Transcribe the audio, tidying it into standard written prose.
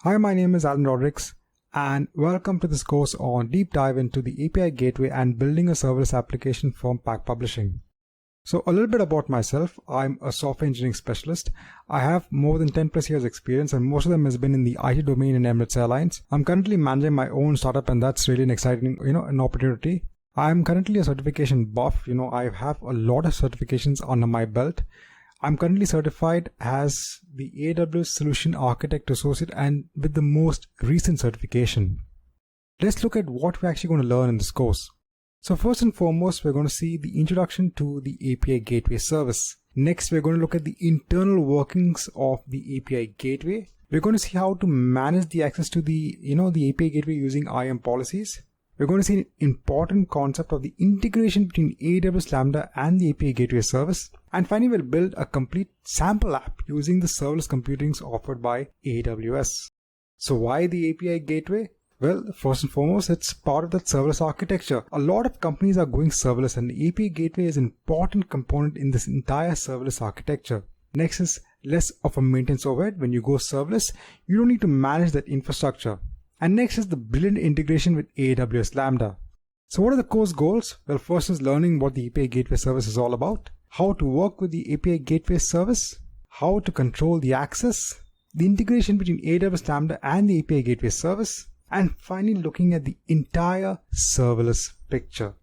Hi, my name is Alan Rodrigues, and welcome to this course on deep dive into the API gateway and building a serverless application from Pack Publishing. So a little bit about myself. I'm a software engineering specialist. I have more than 10 plus years experience, and most of them has been in the IT domain in Emirates Airlines. I'm currently managing my own startup, and that's really an exciting, an opportunity. I'm currently a certification buff. I have a lot of certifications under my belt. I'm currently certified as the AWS Solution Architect Associate and with the most recent certification. Let's look at what we're actually going to learn in this course. So first and foremost, we're going to see the introduction to the API Gateway service. Next, we're going to look at the internal workings of the API Gateway. We're going to see how to manage the access to the API Gateway using IAM policies. We're going to see an important concept of the integration between AWS Lambda and the API Gateway service. And finally, we'll build a complete sample app using the serverless computing offered by AWS. So why the API Gateway? Well, first and foremost, it's part of that serverless architecture. A lot of companies are going serverless, and the API Gateway is an important component in this entire serverless architecture. Next is less of a maintenance overhead. When you go serverless, you don't need to manage that infrastructure. And next is the brilliant integration with AWS Lambda. So what are the course goals? Well, first is learning what the API Gateway service is all about, how to work with the API Gateway service, how to control the access, the integration between AWS Lambda and the API Gateway service, and finally looking at the entire serverless picture.